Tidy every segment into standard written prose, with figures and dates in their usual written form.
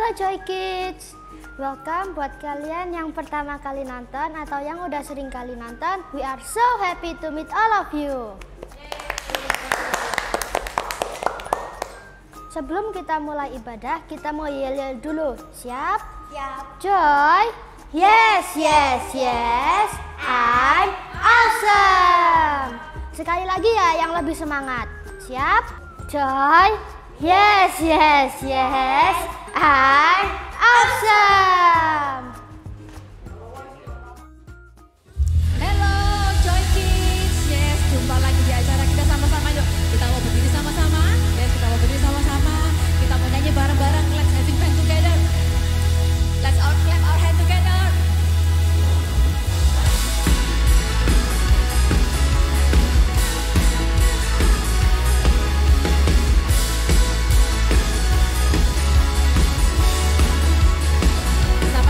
Halo Joy Kids, welcome buat kalian yang pertama kali nonton atau yang udah sering kali nonton. We are so happy to meet all of you. Sebelum kita mulai ibadah, kita mau yel-yel dulu. Siap? Siap. Joy? Yes, yes, yes. I'm awesome. Sekali lagi ya yang lebih semangat. Siap? Joy? Yes, yes, yes. I'm awesome. Hello Joy Kids, yes, jumpa lagi di acara kita sama-sama. Yuk, kita mau berdiri sama-sama. Yes, kita mau berdiri sama-sama. Kita mau nyanyi bareng-bareng. Let's having fun together. Let's all clap our hands together. Sapa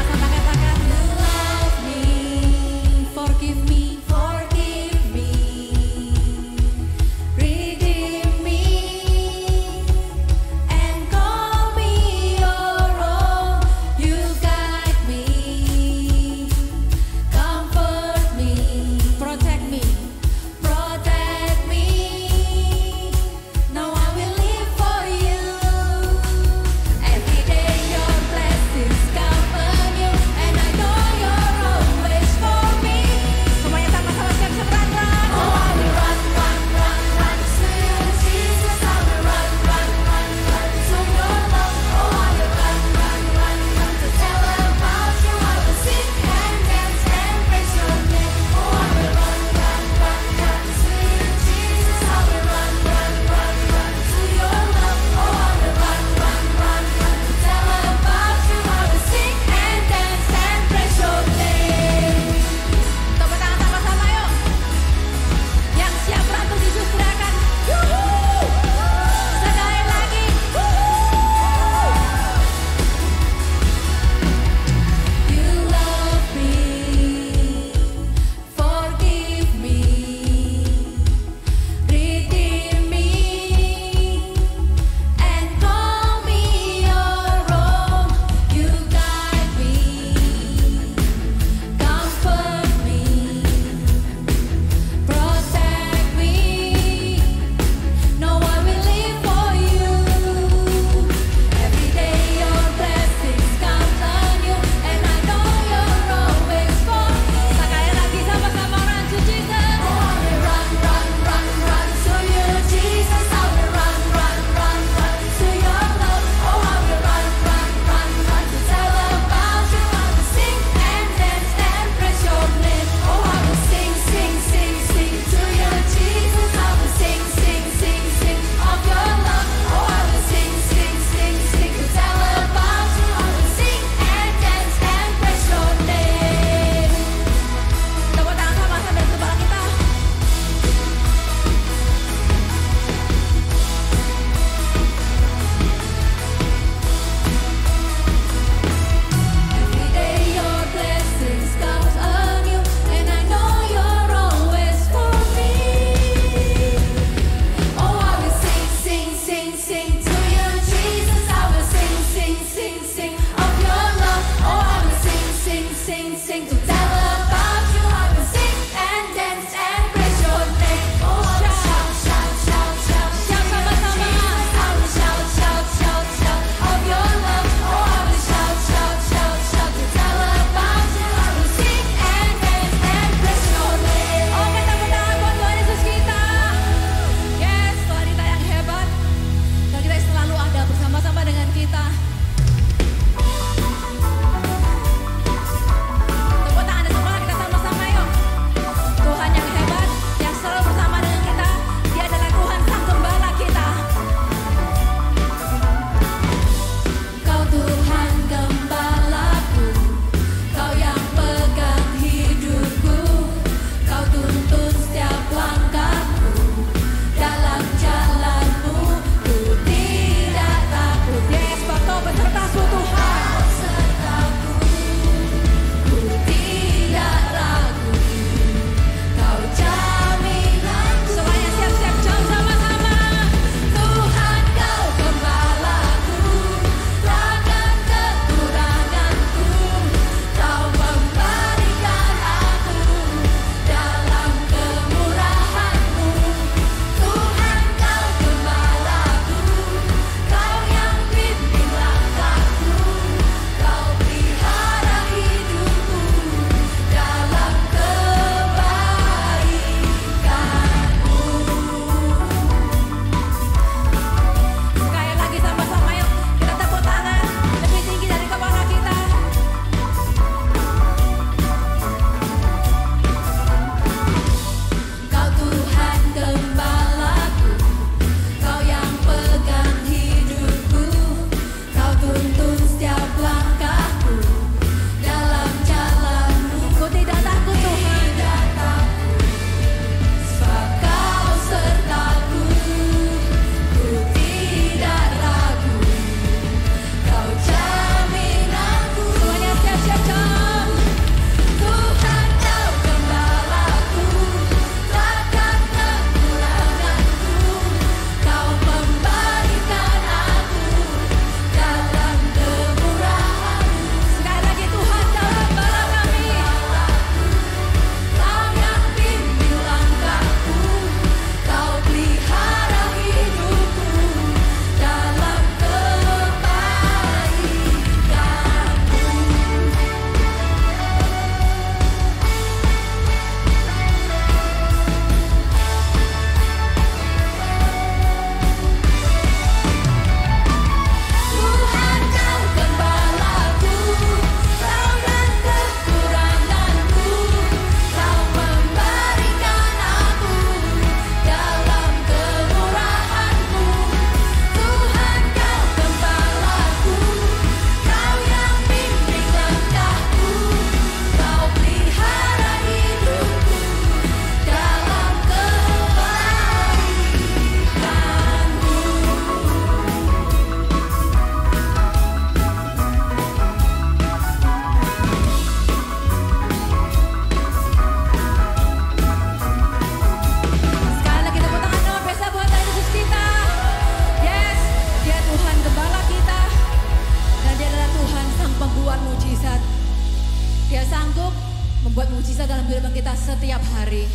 membuat mujizat dalam kehidupan kita setiap hari.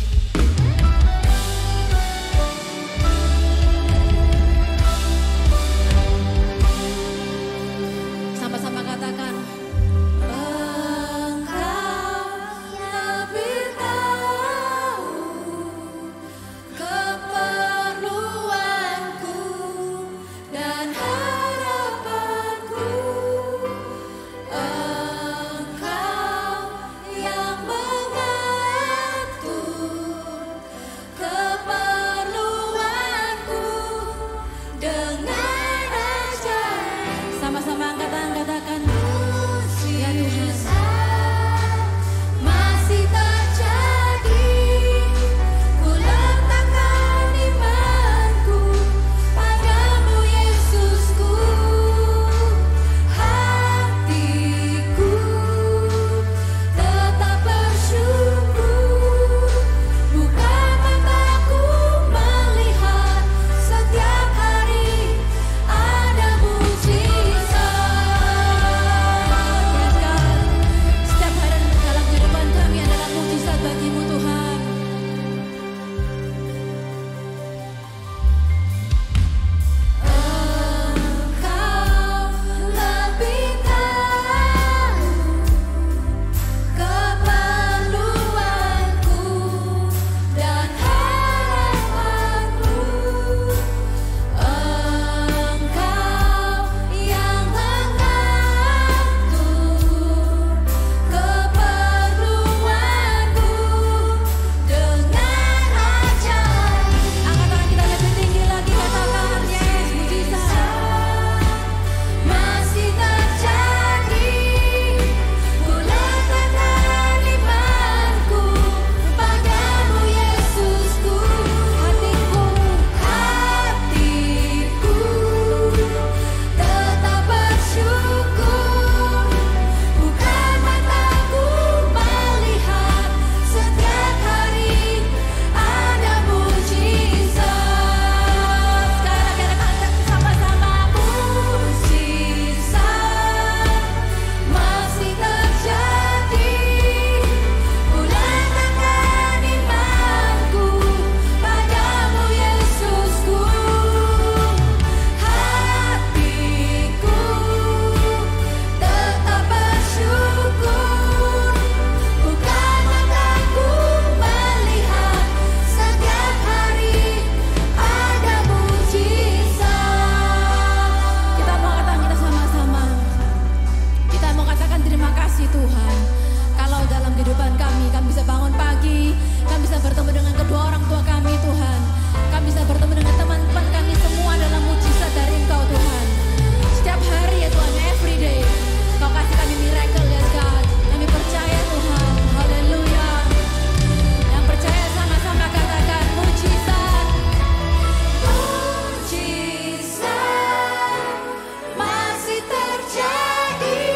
Sama-sama katakan, Engkau lebih tahu keperluanku dan harapanku. Engkau yang mengatur keperluanku dengan ajaib. Sama-sama angkat tangan, katakan, ya Tuhan, masih terjadi. Ku letakkan imanku padamu Yesusku. Hatiku tetap bersyukur. Buka mataku melihat setiap hari ada mujizat. Yes, God. Setiap hari dalam kehidupan kami adalah mujizat bagimu Tuhan. Engkau lebih tahu keperluanku dan harapanku. Engkau yang mengatur keperluanku dengan ajaib. Angkat tangan kita lebih tinggi lagi, katakan, yes, mujizat masih terjadi. Ku letakkan imanku padamu Yesusku. Hatiku tetap bersyukur. Buka mataku melihat setiap hari ada mujizat. Sekarang kita katakan sama-sama, mujizat masih terjadi. Ku letakkan imanku padamu Yesusku. Hatiku tetap bersyukur. Buka mataku melihat setiap hari ada mujizat. Kita mau katakan, kita sama-sama, kita mau katakan terima kasih Tuhan. Kalau dalam kehidupan kami bisa bangun pagi, kami bisa bertemu dengan kedua orang tua kami Tuhan. Kami bisa bertemu dengan teman-teman kami, semua adalah mujizat dari Engkau Tuhan. Setiap hari ya Tuhan, every day Kau kasih kami miracle ya God. Kami percaya Tuhan, haleluya. Yang percaya sama-sama katakan, mujizat. Mujizat masih terjadi.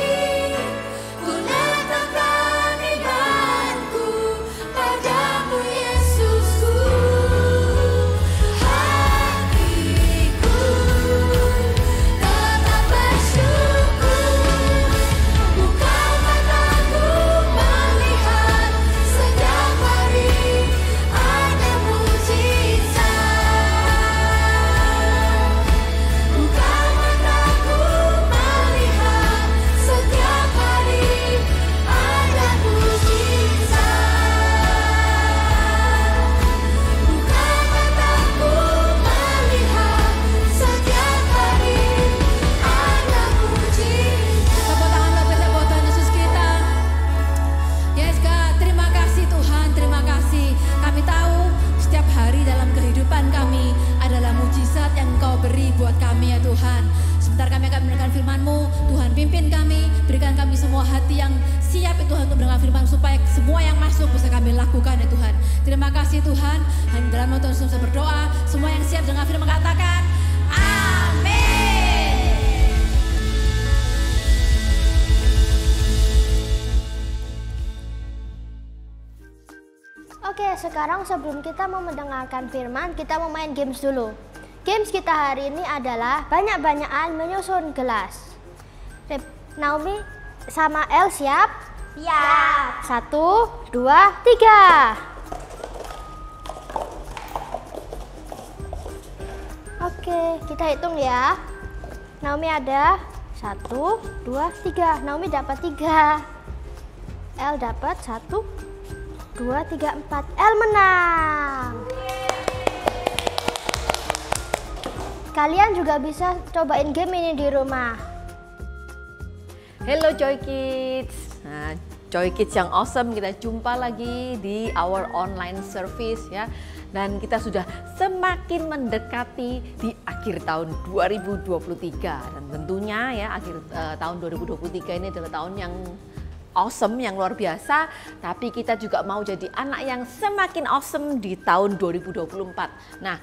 Ku letakkan imanku padamu Yesusku. Hatiku tetap bersyukur. Buka mataku melihat setiap hari ada mujizat. Buka mataku melihat setiap hari ada mujizat. Buka mataku melihat setiap hari ada mujizat. Tepuk tangan buat Tuhan Yesus kita. Yes God, terima kasih Tuhan, terima kasih. Kami tahu setiap hari dalam kehidupan kami adalah mujizat yang Engkau beri buat kami ya Tuhan. Sebentar kami akan mendengarkan firman-Mu. Tuhan pimpin kami, berikan kami semua hati yang siap ya Tuhan untuk mendengar firman supaya semua yang masuk bisa kami lakukan ya Tuhan. Terima kasih Tuhan. Hanya dalam nama Tuhan Yesus berdoa. Semua yang siap dengar firman katakan, amin. Oke, sekarang sebelum kita mau mendengarkan firman, kita mau main games dulu. Games kita hari ini adalah banyak-banyakan menyusun gelas. Naomi sama El siap? Siap. 1, 2, 3. Oke, kita hitung ya. Naomi ada 1, 2, 3. Naomi dapat 3. El dapat 1, 2, 3, 4. El menang. Kalian juga bisa cobain game ini di rumah. Hello Joy Kids. Nah, Joy Kids yang awesome, kita jumpa lagi di our online service ya. Dan kita sudah semakin mendekati di akhir tahun 2023. Dan tentunya ya akhir tahun 2023 ini adalah tahun yang awesome, yang luar biasa, tapi kita juga mau jadi anak yang semakin awesome di tahun 2024. Nah,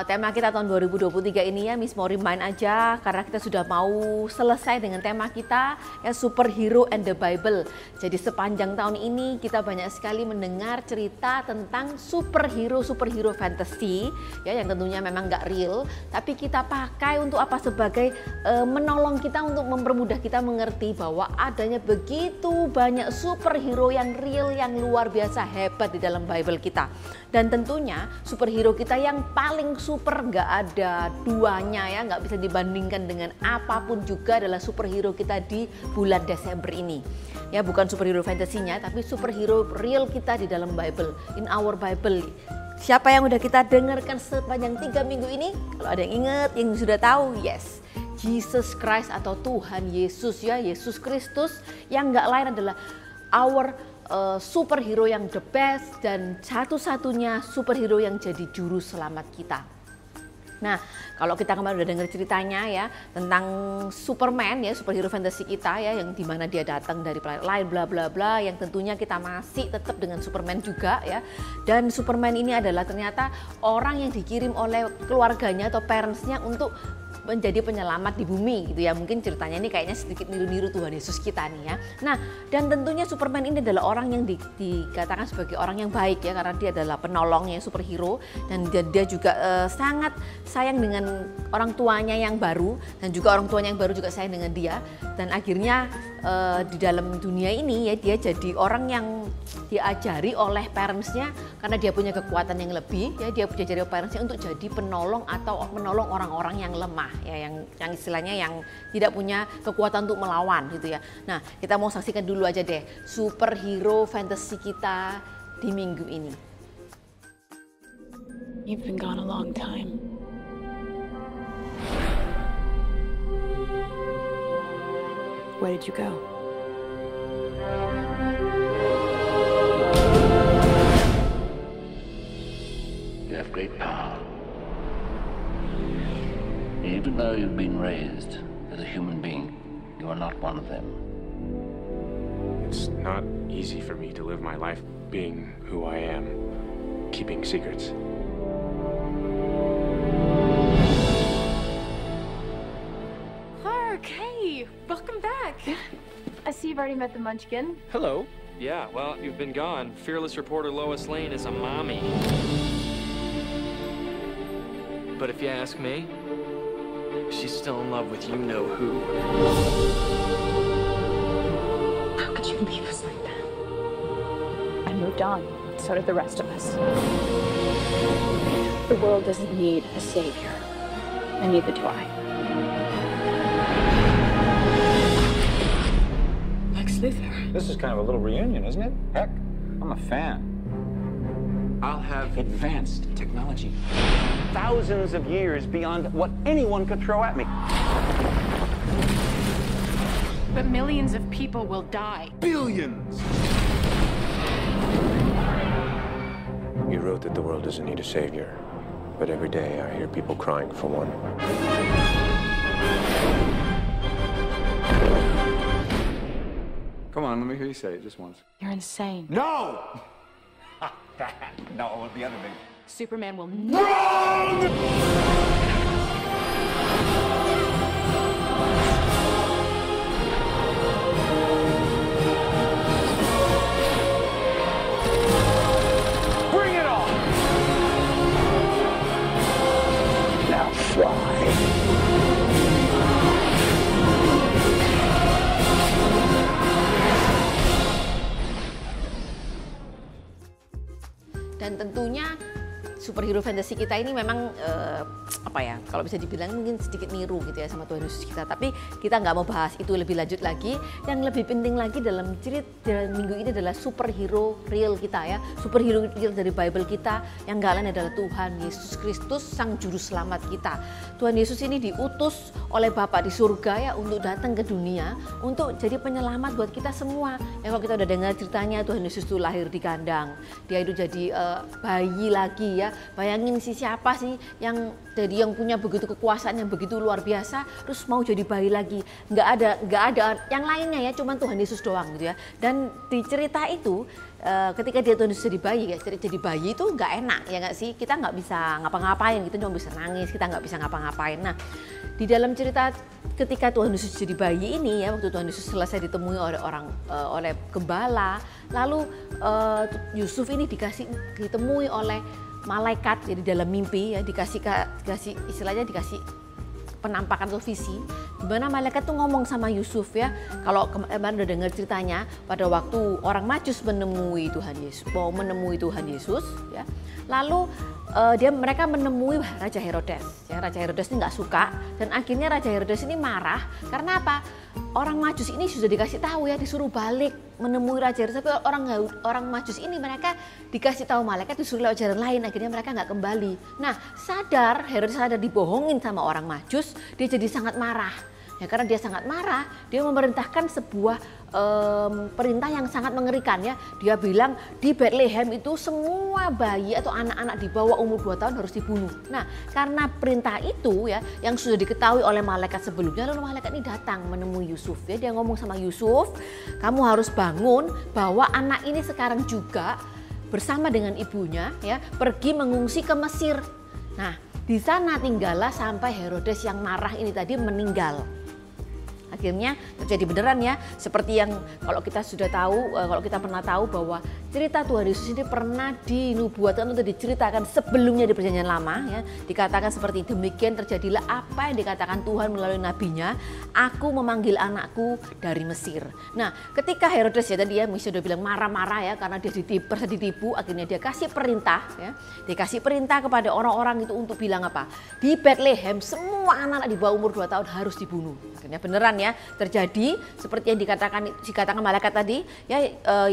tema kita tahun 2023 ini ya, Miss mau remind aja karena kita sudah mau selesai dengan tema kita ya, Superhero and the Bible. Jadi sepanjang tahun ini kita banyak sekali mendengar cerita tentang superhero fantasy ya, yang tentunya memang nggak real, tapi kita pakai untuk apa? Sebagai menolong kita untuk mempermudah kita mengerti bahwa adanya begitu banyak superhero yang real, yang luar biasa hebat di dalam Bible kita. Dan tentunya superhero kita yang paling super, nggak ada duanya ya, nggak bisa dibandingkan dengan apapun juga adalah superhero kita di bulan Desember ini. Ya, bukan superhero fantasinya, tapi superhero real kita di dalam Bible, in our Bible. Siapa yang udah kita dengarkan sepanjang 3 minggu ini? Kalau ada yang ingat, yang sudah tahu, yes. Jesus Christ atau Tuhan Yesus ya, Yesus Kristus yang nggak lain adalah our superhero yang the best dan satu-satunya superhero yang jadi juru selamat kita. Nah, kalau kita kemarin udah dengar ceritanya ya tentang Superman ya, superhero fantasi kita ya, yang dimana dia datang dari planet lain bla bla bla, yang tentunya kita masih tetap dengan Superman juga ya. Dan Superman ini adalah ternyata orang yang dikirim oleh keluarganya atau parentsnya untuk menjadi penyelamat di bumi gitu ya. Mungkin ceritanya ini kayaknya sedikit niru-niru Tuhan Yesus kita nih ya. Nah, dan tentunya Superman ini adalah orang yang dikatakan sebagai orang yang baik ya, karena dia adalah penolongnya, superhero, dan dia juga sangat sayang dengan orang tuanya yang baru, dan juga orang tuanya yang baru juga sayang dengan dia. Dan akhirnya di dalam dunia ini ya, dia jadi orang yang diajari oleh parentsnya karena dia punya kekuatan yang lebih ya, dia diajari oleh parentsnya untuk jadi penolong atau menolong orang-orang yang lemah ya, yang istilahnya yang tidak punya kekuatan untuk melawan gitu ya. Nah, kita mau saksikan dulu aja deh superhero fantasy kita di minggu ini. You've been gone a long time. Where did you go? You have great power. Even though you've been raised as a human being, you are not one of them. It's not easy for me to live my life being who I am, keeping secrets. Clark, hey, welcome back. I see you've already met the Munchkin. Hello. Yeah, well, you've been gone. Fearless reporter Lois Lane is a mommy. But if you ask me, she's still in love with you-know-who. How could you leave us like that? I moved on. So did the rest of us. The world doesn't need a savior, and neither do I. Lex Luthor. This is kind of a little reunion, isn't it? Heck, I'm a fan. I'll have Advanced technology. thousands of years beyond what anyone could throw at me. But millions of people will die. Billions! You wrote that the world doesn't need a savior, but every day I hear people crying for one. Come on, let me hear you say it just once. You're insane. No! No, the other thing. Superman will never. Bring it on! Now fly. tentunya superhero fantasy kita ini memang apa ya, kalau bisa dibilang mungkin sedikit niru gitu ya sama Tuhan Yesus kita. Tapi kita nggak mau bahas itu lebih lanjut lagi. Yang lebih penting lagi dalam cerita minggu ini adalah superhero real kita ya, superhero real dari Bible kita yang nggak lain adalah Tuhan Yesus Kristus, Sang Juru Selamat kita. Tuhan Yesus ini diutus oleh Bapa di surga ya untuk datang ke dunia untuk jadi penyelamat buat kita semua. Ya kalau kita udah dengar ceritanya, Tuhan Yesus itu lahir di kandang, dia itu jadi bayi lagi ya. Bayangin siapa sih yang jadi yang punya begitu kekuasaan yang begitu luar biasa terus mau jadi bayi lagi. Nggak ada yang lainnya ya, cuman Tuhan Yesus doang gitu ya. Dan di cerita itu ketika dia Tuhan Yesus jadi bayi ya, jadi bayi itu nggak enak ya nggak sih, kita nggak bisa ngapa-ngapain, kita cuma bisa nangis, kita nggak bisa ngapa-ngapain. Nah di dalam cerita ketika Tuhan Yesus jadi bayi ini ya, waktu Tuhan Yesus selesai ditemui oleh gembala, lalu Yusuf ini ditemui oleh malaikat jadi dalam mimpi ya, dikasih istilahnya dikasih penampakan atau visi di mana malaikat tuh ngomong sama Yusuf ya. Kalau kemarin udah dengar ceritanya pada waktu orang Majus menemui Tuhan Yesus ya. Lalu mereka menemui Raja Herodes ya. Raja Herodes ini nggak suka dan akhirnya Raja Herodes ini marah karena apa? Orang Majus ini sudah dikasih tahu ya, disuruh balik menemui Raja Herodes, tapi orang Majus ini mereka dikasih tahu malaikat disuruh lewat jalan lain, akhirnya mereka nggak kembali. Nah Herodes sadar dibohongin sama orang Majus, dia jadi sangat marah. Ya, karena dia sangat marah, dia memerintahkan sebuah perintah yang sangat mengerikan ya. Dia bilang di Bethlehem itu semua bayi atau anak-anak di bawah umur 2 tahun harus dibunuh. Nah karena perintah itu ya yang sudah diketahui oleh malaikat sebelumnya, lalu malaikat ini datang menemui Yusuf ya. Dia ngomong sama Yusuf, kamu harus bangun bahwa anak ini sekarang juga bersama dengan ibunya ya pergi mengungsi ke Mesir. Nah di sana tinggallah sampai Herodes yang marah ini tadi meninggal. Akhirnya terjadi beneran ya, seperti yang kalau kita sudah tahu, kalau kita pernah tahu bahwa cerita Tuhan Yesus ini pernah dinubuatkan atau diceritakan sebelumnya di Perjanjian Lama ya. Dikatakan seperti demikian terjadilah apa yang dikatakan Tuhan melalui nabinya, aku memanggil anakku dari Mesir. Nah ketika Herodes ya tadi ya sudah bilang marah-marah ya karena dia ditipu, akhirnya dia kasih perintah ya, dikasih perintah kepada orang-orang itu untuk bilang apa? Di Bethlehem semua anak-anak di bawah umur 2 tahun harus dibunuh. Akhirnya beneran ya terjadi seperti yang dikatakan malaikat tadi ya.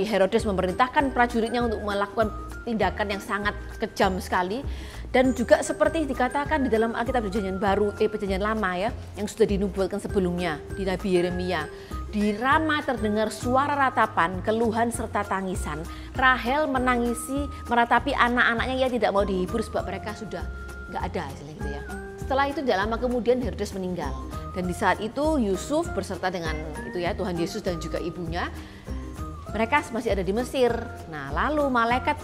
Herodes memerintahkan prajuritnya untuk melakukan tindakan yang sangat kejam sekali, dan juga seperti dikatakan di dalam Alkitab Perjanjian Lama ya yang sudah dinubuatkan sebelumnya di Nabi Yeremia. Di Rama terdengar suara ratapan, keluhan serta tangisan. Rahel meratapi anak-anaknya, ia tidak mau dihibur sebab mereka sudah nggak ada istilahnya gitu ya. Setelah itu tidak lama kemudian Herodes meninggal. Dan di saat itu Yusuf beserta dengan itu ya Tuhan Yesus dan juga ibunya, mereka masih ada di Mesir. Nah lalu malaikat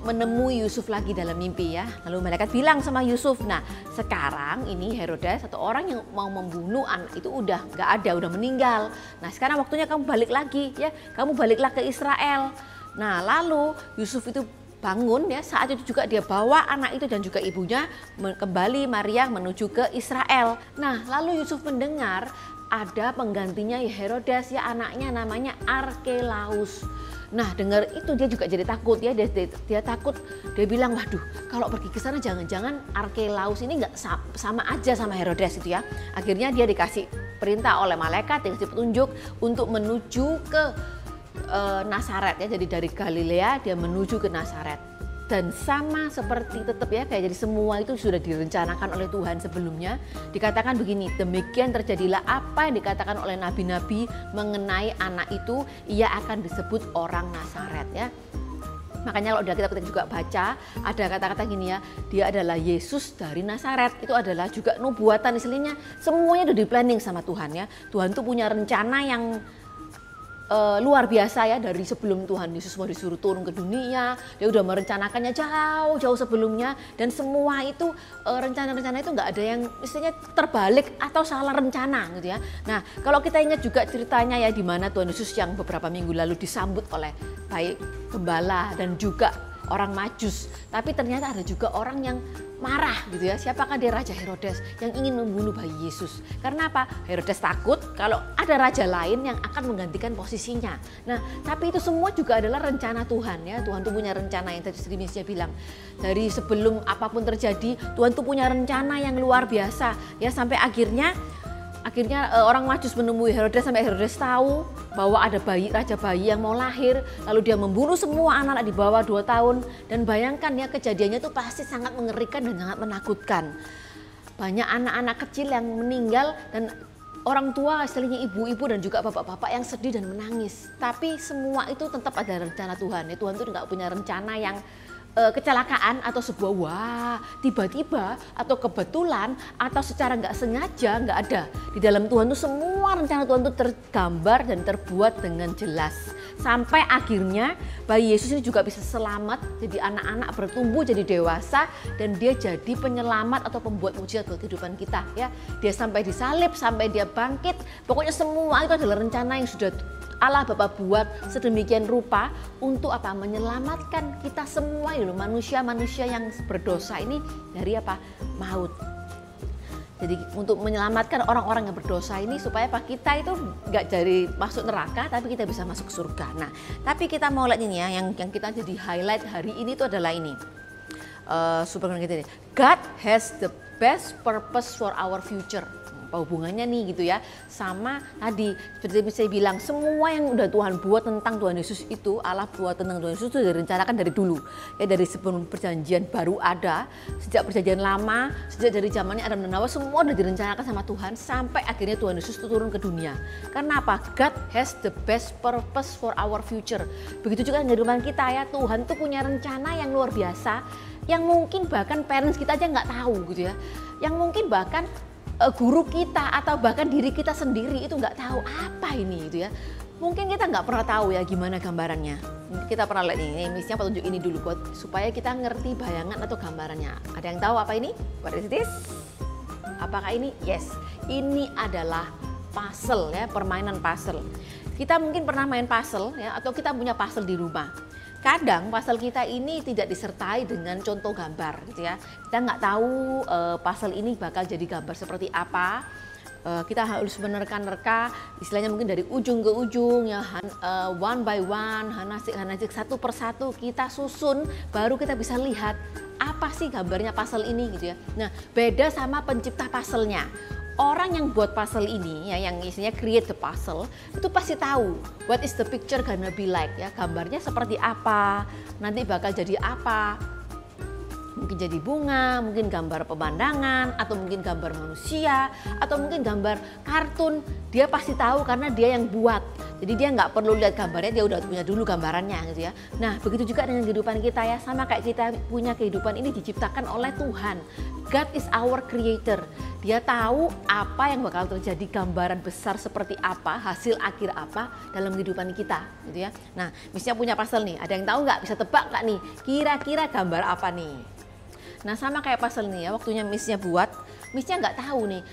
menemui Yusuf lagi dalam mimpi ya. Lalu malaikat bilang sama Yusuf, nah sekarang ini Herodes atau orang yang mau membunuh anak itu udah nggak ada, udah meninggal. Nah sekarang waktunya kamu balik lagi ya, kamu baliklah ke Israel. Nah lalu Yusuf itu bangun ya, saat itu juga dia bawa anak itu dan juga ibunya kembali Maria menuju ke Israel. Nah lalu Yusuf mendengar ada penggantinya Herodes ya, anaknya namanya Arkelaus. Nah dengar itu dia juga jadi takut ya, dia takut, dia bilang waduh kalau pergi ke sana jangan-jangan Arkelaus ini nggak sama aja sama Herodes itu ya. Akhirnya dia dikasih perintah oleh malaikat, dikasih petunjuk untuk menuju ke Nazaret ya, jadi dari Galilea dia menuju ke Nazaret. Dan sama seperti tetap ya kayak jadi semua itu sudah direncanakan oleh Tuhan sebelumnya. Dikatakan begini, demikian terjadilah apa yang dikatakan oleh nabi-nabi mengenai anak itu, ia akan disebut orang Nazaret ya. Makanya kalau kita juga baca ada kata-kata gini ya, dia adalah Yesus dari Nazaret. Itu adalah juga nubuatan istilahnya, semuanya udah di planning sama Tuhan ya. Tuhan tuh punya rencana yang luar biasa ya, dari sebelum Tuhan Yesus mau disuruh turun ke dunia, dia udah merencanakannya jauh-jauh sebelumnya, dan semua itu rencana-rencana itu nggak ada yang istilahnya terbalik atau salah rencana gitu ya. Nah kalau kita ingat juga ceritanya ya, di mana Tuhan Yesus yang beberapa minggu lalu disambut oleh baik gembala dan juga orang Majus, tapi ternyata ada juga orang yang marah gitu ya. Siapakah dia? Raja Herodes yang ingin membunuh bayi Yesus. Karena apa? Herodes takut kalau ada raja lain yang akan menggantikan posisinya. Nah, tapi itu semua juga adalah rencana Tuhan ya. Tuhan tuh punya rencana yang tadi Miss bilang. Dari sebelum apapun terjadi, Tuhan tuh punya rencana yang luar biasa ya, sampai akhirnya orang Majus menemui Herodes, sampai Herodes tahu bahwa ada raja bayi yang mau lahir, lalu dia membunuh semua anak-anak di bawah 2 tahun. Dan bayangkan ya, kejadiannya itu pasti sangat mengerikan dan sangat menakutkan. Banyak anak-anak kecil yang meninggal dan orang tua, istilahnya ibu-ibu dan juga bapak-bapak yang sedih dan menangis. Tapi semua itu tetap ada rencana Tuhan ya. Tuhan itu nggak punya rencana yang kecelakaan atau sebuah wah tiba-tiba atau kebetulan atau secara nggak sengaja, nggak ada. Di dalam Tuhan itu semua rencana Tuhan itu tergambar dan terbuat dengan jelas. Sampai akhirnya bayi Yesus ini juga bisa selamat, jadi anak-anak bertumbuh jadi dewasa dan dia jadi penyelamat atau pembuat mujizat buat kehidupan kita ya. Dia sampai disalib, sampai dia bangkit. Pokoknya semua itu adalah rencana yang sudah Allah Bapa buat sedemikian rupa untuk apa? Menyelamatkan kita semua ya, manusia-manusia yang berdosa ini dari apa? Maut. Jadi untuk menyelamatkan orang-orang yang berdosa ini supaya apa? Kita itu nggak jadi masuk neraka, tapi kita bisa masuk surga. Nah, tapi kita mau lihat ini ya, yang kita jadi highlight hari ini itu adalah ini. Super gitu nih. God has the best purpose for our future. Apa hubungannya nih gitu ya sama tadi seperti saya bilang, semua yang udah Tuhan buat tentang Tuhan Yesus itu, Allah buat tentang Tuhan Yesus itu direncanakan dari dulu ya, dari sebelum perjanjian baru ada, sejak perjanjian lama, sejak dari zamannya Adam dan Hawa, semua udah direncanakan sama Tuhan sampai akhirnya Tuhan Yesus itu turun ke dunia. Karena apa? God has the best purpose for our future. Begitu juga dengan kehidupan kita ya, Tuhan tuh punya rencana yang luar biasa yang mungkin bahkan parents kita aja nggak tahu gitu ya, yang mungkin bahkan guru kita atau bahkan diri kita sendiri itu nggak tahu apa ini gitu ya. Mungkin kita nggak pernah tahu ya gimana gambarannya. Kita pernah lihat ini, misalnya petunjuk ini dulu buat supaya kita ngerti bayangan atau gambarannya. Ada yang tahu apa ini? What is this? Apakah ini? Yes, ini adalah puzzle ya, permainan puzzle. Kita mungkin pernah main puzzle ya, atau kita punya puzzle di rumah. Kadang puzzle kita ini tidak disertai dengan contoh gambar gitu ya. Kita nggak tahu puzzle ini bakal jadi gambar seperti apa. Kita harus menerka-nerka, istilahnya mungkin dari ujung ke ujung ya, one by one, hanasik satu persatu kita susun, baru kita bisa lihat apa sih gambarnya puzzle ini gitu ya. Nah, beda sama pencipta puzzle-nya. Orang yang buat puzzle ini ya, yang isinya create the puzzle, itu pasti tahu what is the picture gonna be like ya, gambarnya seperti apa, nanti bakal jadi apa. Mungkin jadi bunga, mungkin gambar pemandangan, atau mungkin gambar manusia, atau mungkin gambar kartun. Dia pasti tahu karena dia yang buat. Jadi dia nggak perlu lihat gambarnya, dia udah punya dulu gambarannya gitu ya. Nah, begitu juga dengan kehidupan kita ya, sama kayak kita punya kehidupan ini diciptakan oleh Tuhan. God is our creator. Dia tahu apa yang bakal terjadi, gambaran besar seperti apa, hasil akhir apa dalam kehidupan kita gitu ya. Nah, misalnya punya puzzle nih, ada yang tahu nggak? Bisa tebak nggak nih? Kira-kira gambar apa nih? Nah, sama kayak puzzle nih ya, waktunya Missnya buat, Missnya nggak tahu nih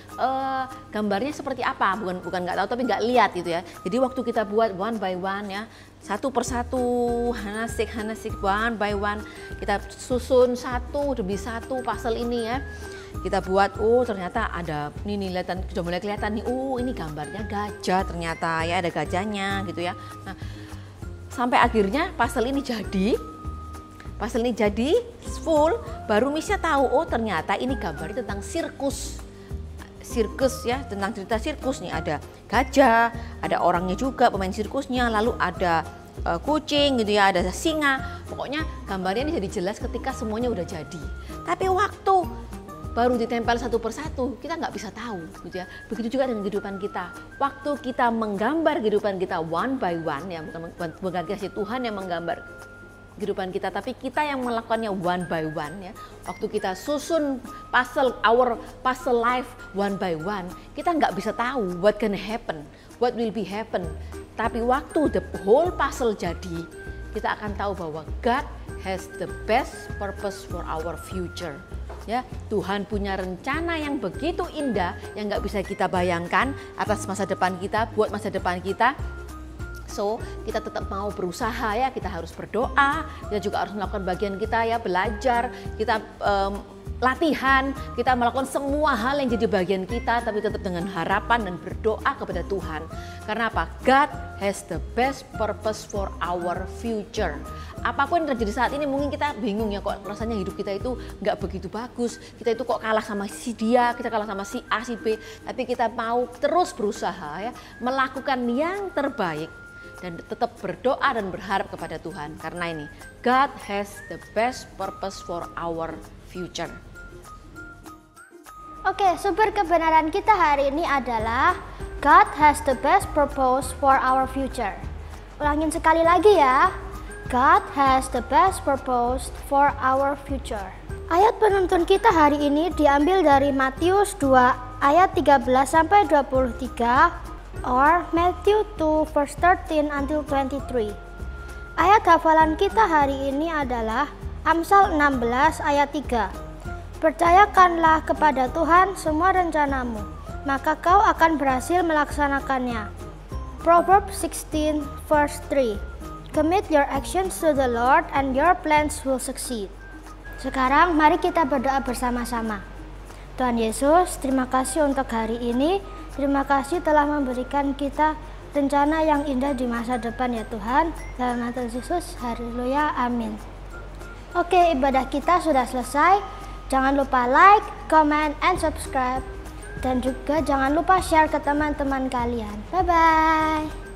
gambarnya seperti apa, bukan nggak tahu tapi nggak lihat gitu ya. Jadi waktu kita buat one by one ya, satu persatu, hanasik one by one, kita susun satu demi satu puzzle ini ya. Kita buat, oh ternyata ada ini sudah mulai kelihatan nih, oh ini gambarnya gajah ternyata ya, ada gajahnya gitu ya. Nah, sampai akhirnya puzzle ini jadi. Puzzle ini jadi full, baru Missnya tahu, oh ternyata ini gambarnya tentang sirkus ya, tentang cerita sirkus nih, ada gajah, ada orangnya juga pemain sirkusnya, lalu ada kucing gitu ya, ada singa. Pokoknya gambarnya ini jadi jelas ketika semuanya udah jadi. Tapi waktu baru ditempel satu persatu, kita nggak bisa tahu gitu ya. Begitu juga dengan kehidupan kita. Waktu kita menggambar kehidupan kita one by one ya, bukan kasih Tuhan yang menggambar kehidupan kita, tapi kita yang melakukannya one by one ya. Waktu kita susun our puzzle life one by one, kita nggak bisa tahu what gonna happen, what will be happen. Tapi waktu the whole puzzle jadi, kita akan tahu bahwa God has the best purpose for our future. Ya, Tuhan punya rencana yang begitu indah yang nggak bisa kita bayangkan atas masa depan kita, buat masa depan kita. So, kita tetap mau berusaha ya, kita harus berdoa, kita juga harus melakukan bagian kita ya, belajar, kita latihan, kita melakukan semua hal yang jadi bagian kita, tapi tetap dengan harapan dan berdoa kepada Tuhan. Karena apa? God has the best purpose for our future. Apapun yang terjadi saat ini mungkin kita bingung ya, kok rasanya hidup kita itu nggak begitu bagus, kita itu kok kalah sama si dia, kita kalah sama si A, si B, tapi kita mau terus berusaha ya, melakukan yang terbaik dan tetap berdoa dan berharap kepada Tuhan. Karena ini, God has the best purpose for our future. Oke, sumber kebenaran kita hari ini adalah God has the best purpose for our future. Ulangin sekali lagi ya. God has the best purpose for our future. Ayat penuntun kita hari ini diambil dari Matius 2 ayat 13 sampai 23 or Matthew 2 verse 13 until 23. Ayat hafalan kita hari ini adalah Amsal 16 ayat 3. Percayakanlah kepada Tuhan semua rencanamu, maka kau akan berhasil melaksanakannya. Proverbs 16 verse 3. Commit your actions to the Lord and your plans will succeed. Sekarang mari kita berdoa bersama-sama. Tuhan Yesus, terima kasih untuk hari ini. Terima kasih telah memberikan kita rencana yang indah di masa depan ya Tuhan. Dalam nama Yesus, haleluya, amin. Oke, ibadah kita sudah selesai. Jangan lupa like, comment, and subscribe. Dan juga jangan lupa share ke teman-teman kalian. Bye-bye.